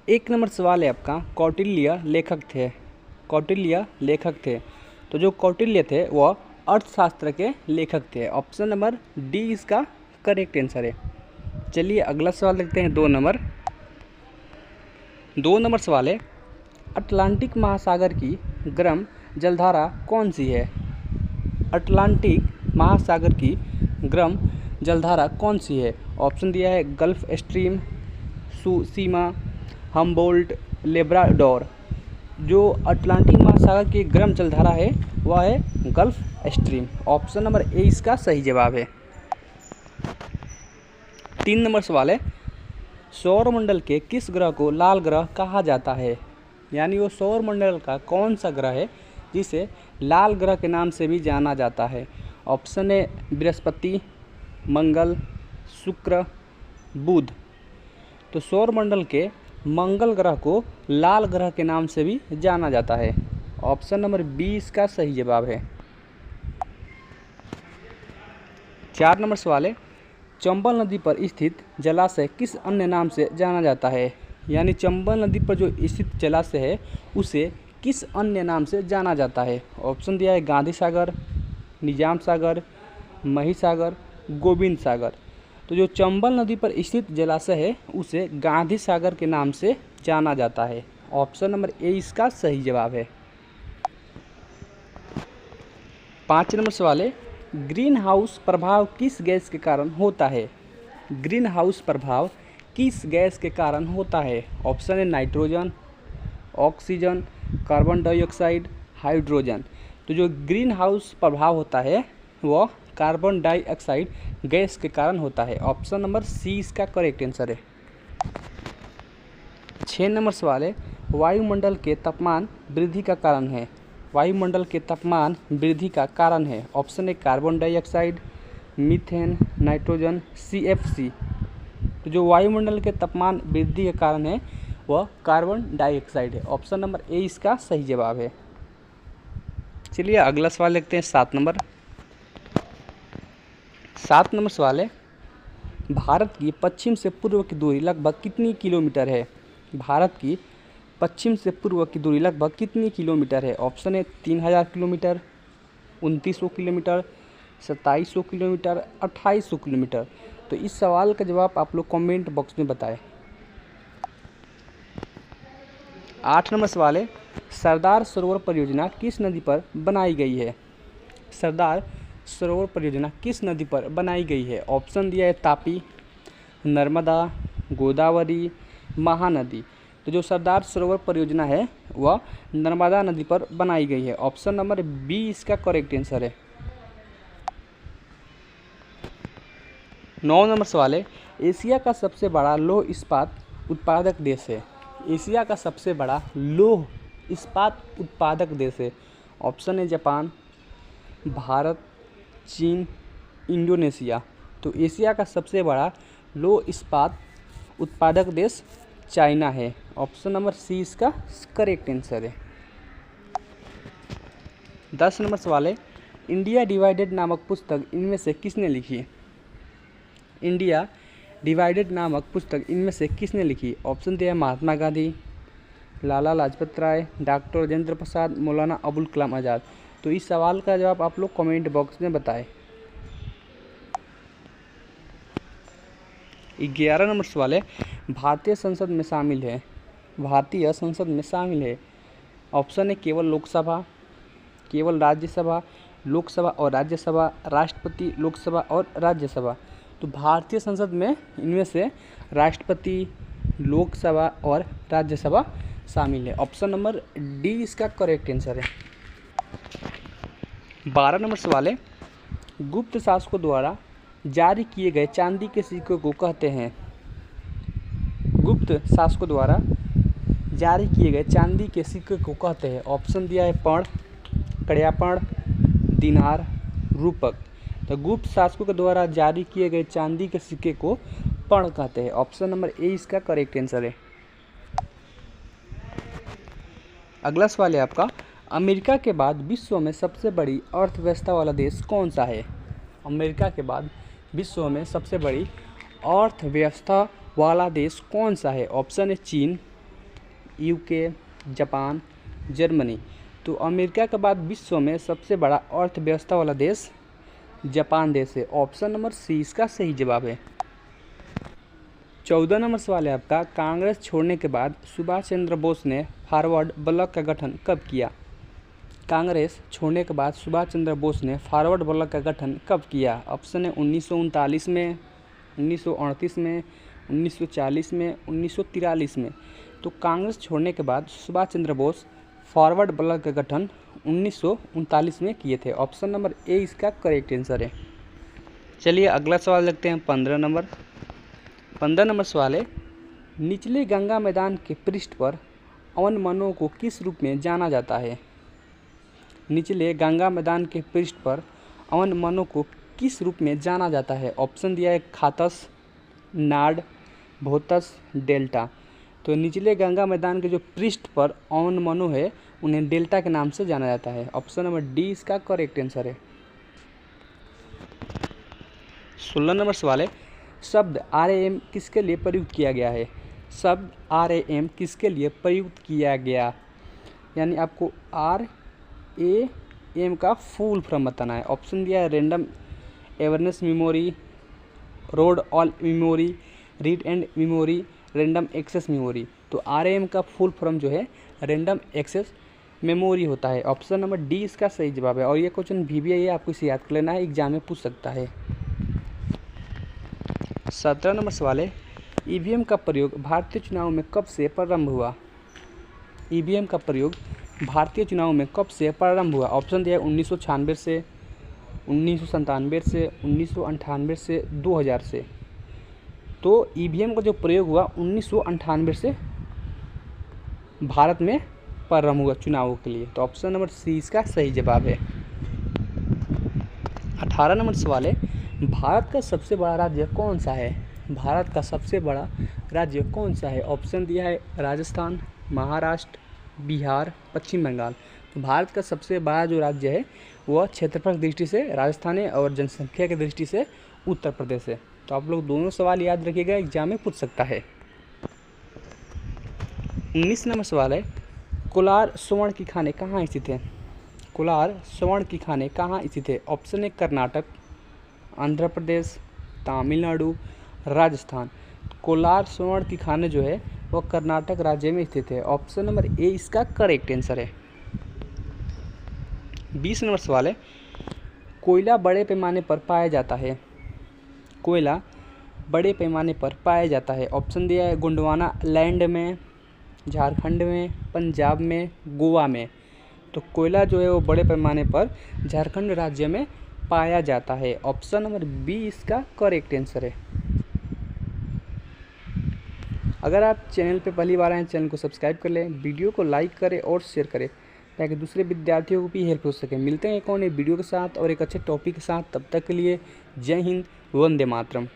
एक नंबर सवाल है आपका, कौटिल्य लेखक थे। कौटिल्य लेखक थे, तो जो कौटिल्य थे वह अर्थशास्त्र के लेखक थे। ऑप्शन नंबर डी इसका करेक्ट आंसर है। चलिए अगला सवाल देखते हैं। 2 नंबर सवाल है, अटलांटिक महासागर की गर्म जलधारा कौन सी है? अटलांटिक महासागर की गर्म जलधारा कौन सी है? ऑप्शन दिया है गल्फ स्ट्रीम, सुसीमा, हम्बोल्ट, लेब्राडोर। जो अटलांटिक महासागर की गर्म जलधारा है वह है gulf stream. Option number A इसका सही जवाब है। 3 नंबर सवाल है, सौरमंडल के किस ग्रह को लाल ग्रह कहा जाता है? यानी वो सौरमंडल का कौन सा ग्रह है जिसे लाल ग्रह के नाम से भी जाना जाता है? ऑप्शन है बृहस्पति, मंगल, शुक्र, बुध। तो सौरमंडल के मंगल ग्रह को लाल ग्रह के नाम से भी जाना जाता है। ऑप्शन नंबर बी इसका सही जवाब है। 4 नंबर सवाल है, चंबल नदी पर स्थित जलाशय किस अन्य नाम से जाना जाता है? यानी चंबल नदी पर जो स्थित जलाशय है उसे किस अन्य नाम से जाना जाता है? ऑप्शन दिया है गांधी सागर, निजाम सागर, महिसागर, गोविंद सागर। तो जो चंबल नदी पर स्थित जलाशय है उसे गांधी सागर के नाम से जाना जाता है। ऑप्शन नंबर ए इसका सही जवाब है। 5 नंबर सवाल है, ग्रीन हाउस प्रभाव किस गैस के कारण होता है? ग्रीन हाउस प्रभाव किस गैस के कारण होता है? ऑप्शन है nitrogen, oxygen, carbon dioxide, hydrogen. तो जो ग्रीन हाउस प्रभाव होता है वह कार्बन डाइऑक्साइड गैस के कारण होता है। ऑप्शन नंबर सी इसका करेक्ट आंसर है। 6 नंबर सवाल है, वायुमंडल के तापमान वृद्धि का कारण है? वायुमंडल के तापमान वृद्धि का कारण है। ऑप्शन है carbon dioxide, methane, nitrogen, CFC। तो जो वायुमंडल के तापमान वृद्धि का कारण है वह कार्बन डाइऑक्साइड है। ऑप्शन नंबर ए इसका सही जवाब है। चलिए अगला सवाल देखते हैं। 7 नंबर सवाल है, भारत की पश्चिम से पूर्व की दूरी लगभग कितनी किलोमीटर है? भारत की पश्चिम से पूर्व की दूरी लगभग कितनी किलोमीटर है? ऑप्शन है 3000 किलोमीटर, 2900 किलोमीटर, 2700 किलोमीटर, 2800 किलोमीटर। तो इस सवाल का जवाब आप लोग कमेंट बॉक्स में बताएं। 8 नंबर सवाल है, सरदार सरोवर परियोजना किस नदी पर बनाई गई है? सरदार सरोवर परियोजना किस नदी पर बनाई गई है? ऑप्शन दिया है तापी, नर्मदा, गोदावरी, महानदी। तो जो सरदार सरोवर परियोजना है वह नर्मदा नदी पर बनाई गई है। ऑप्शन नंबर बी इसका करेक्ट आंसर है। 9 नंबर सवाल है, एशिया का सबसे बड़ा लौह इस्पात उत्पादक देश है? एशिया का सबसे बड़ा लौह इस्पात उत्पादक देश है। ऑप्शन है जापान, भारत, चीन, इंडोनेशिया। तो एशिया का सबसे बड़ा लौह इस्पात उत्पादक देश चाइना है। ऑप्शन नंबर सी इसका करेक्ट आंसर है। 10 नंबर सवाल है, इंडिया डिवाइडेड नामक पुस्तक इनमें से किसने लिखी? इंडिया डिवाइडेड नामक पुस्तक इनमें से किसने लिखी? ऑप्शन दिया है महात्मा गांधी, लाला लाजपत राय, डॉक्टर राजेंद्र प्रसाद, मौलाना अबुल कलाम आज़ाद। तो इस सवाल का जवाब आप लोग कमेंट बॉक्स में बताएं। 11 नंबर सवाल है, भारतीय संसद में शामिल है? भारतीय संसद में शामिल है। ऑप्शन है केवल लोकसभा, केवल राज्यसभा, लोकसभा और राज्यसभा, राष्ट्रपति, लोकसभा और राज्यसभा। तो भारतीय संसद में इनमें से राष्ट्रपति, लोकसभा और राज्यसभा शामिल है। ऑप्शन नंबर डी इसका करेक्ट आंसर है। 12 नंबर सवाल है, गुप्त शासकों द्वारा जारी किए गए चांदी के सिक्कों को कहते हैं? गुप्त शासकों द्वारा जारी किए गए चांदी के सिक्के को कहते हैं? ऑप्शन दिया है पर्ण, कड़ियापर्ण, दिनार, रूपक। तो गुप्त शासकों के द्वारा जारी किए गए चांदी के सिक्के को पर्ण कहते हैं। ऑप्शन नंबर ए इसका करेक्ट आंसर है। अगला सवाल है आपका, अमेरिका के बाद विश्व में सबसे बड़ी अर्थव्यवस्था वाला देश कौन सा है? अमेरिका के बाद विश्व में सबसे बड़ी अर्थव्यवस्था वाला देश कौन सा है? ऑप्शन है चीन, यूके, जापान, जर्मनी। तो अमेरिका के बाद विश्व में सबसे बड़ा अर्थव्यवस्था वाला देश जापान देश है। ऑप्शन नंबर सी इसका सही जवाब है। 14 नंबर सवाल है आपका, कांग्रेस छोड़ने के बाद सुभाष चंद्र बोस ने फॉरवर्ड ब्लॉक का गठन कब किया? कांग्रेस छोड़ने के बाद सुभाष चंद्र बोस ने फॉरवर्ड ब्लॉक का गठन कब किया? ऑप्शन है 1939 में, 1938 में, 1940 में, 1943 में। तो कांग्रेस छोड़ने के बाद सुभाष चंद्र बोस फॉरवर्ड ब्लॉक का गठन 1939 में किए थे। ऑप्शन नंबर ए इसका करेक्ट आंसर है। चलिए अगला सवाल देखते हैं 15 नंबर। 15 नंबर सवाल है, निचले गंगा मैदान के पृष्ठ पर अवन मनों को किस रूप में जाना जाता है? निचले गंगा मैदान के पृष्ठ पर अवन मनों को किस रूप में जाना जाता है? ऑप्शन दिया है खातस, नाड, भोतस, डेल्टा। तो निचले गंगा मैदान के जो पृष्ठ पर अवन मनु है उन्हें डेल्टा के नाम से जाना जाता है। ऑप्शन नंबर डी इसका करेक्ट आंसर है। 16 नंबर सवाल है, शब्द RAM किसके लिए प्रयुक्त किया गया है? शब्द RAM किसके लिए प्रयुक्त किया गया, यानी आपको RAM का फुल फॉर्म बताना है। ऑप्शन दिया है random everness memory, road all memory, read and memory, random access memory. तो RAM का फुल फॉर्म जो है रैंडम एक्सेस मेमोरी होता है। ऑप्शन नंबर डी इसका सही जवाब है। और ये क्वेश्चन VBI है, आपको इसे याद कर लेना है, एग्जाम में पूछ सकता है। 17 नंबर सवाल है, EVM का प्रयोग भारतीय चुनाव में कब से प्रारंभ हुआ? EVM का प्रयोग भारतीय चुनाव में कब से प्रारंभ हुआ? ऑप्शन दिया है 1996 से, 1997 से, 1998 से, 2000 से। तो EVM का जो प्रयोग हुआ 1998 से भारत में प्रारंभ हुआ चुनावों के लिए। तो ऑप्शन नंबर सी इसका सही जवाब है। 18 नंबर सवाल है, भारत का सबसे बड़ा राज्य कौन सा है? भारत का सबसे बड़ा राज्य कौन सा है? ऑप्शन दिया है राजस्थान, महाराष्ट्र, बिहार, पश्चिम बंगाल। तो भारत का सबसे बड़ा जो राज्य है वह क्षेत्रफल की दृष्टि से राजस्थान है और जनसंख्या की दृष्टि से उत्तर प्रदेश है। तो आप लोग दोनों सवाल याद रखिएगा, एग्जाम में पूछ सकता है। 19 नंबर सवाल है, कोलार स्वर्ण की खानें कहाँ स्थित है? कोलार स्वर्ण की खानें कहाँ स्थित है? ऑप्शन है कर्नाटक, आंध्र प्रदेश, तमिलनाडु, राजस्थान। कोलार स्वर्ण की खानें जो है वह कर्नाटक राज्य में स्थित है। ऑप्शन नंबर ए इसका करेक्ट आंसर है। 20 नंबर सवाल है, कोयला बड़े पैमाने पर पाया जाता है? कोयला बड़े पैमाने पर पाया जाता है। ऑप्शन दिया है गोंडवाना लैंड में, झारखंड में, पंजाब में, गोवा में। तो कोयला जो है वो बड़े पैमाने पर झारखंड राज्य में पाया जाता है। ऑप्शन नंबर बी इसका करेक्ट आंसर है। अगर आप चैनल पे पहली बार आए हैं, चैनल को सब्सक्राइब कर लें, वीडियो को लाइक करें और शेयर करें ताकि दूसरे विद्यार्थियों को भी हेल्प हो सके। मिलते हैं एक और नए वीडियो के साथ और एक अच्छे टॉपिक के साथ। तब तक के लिए जय हिंद, वंदे मातरम।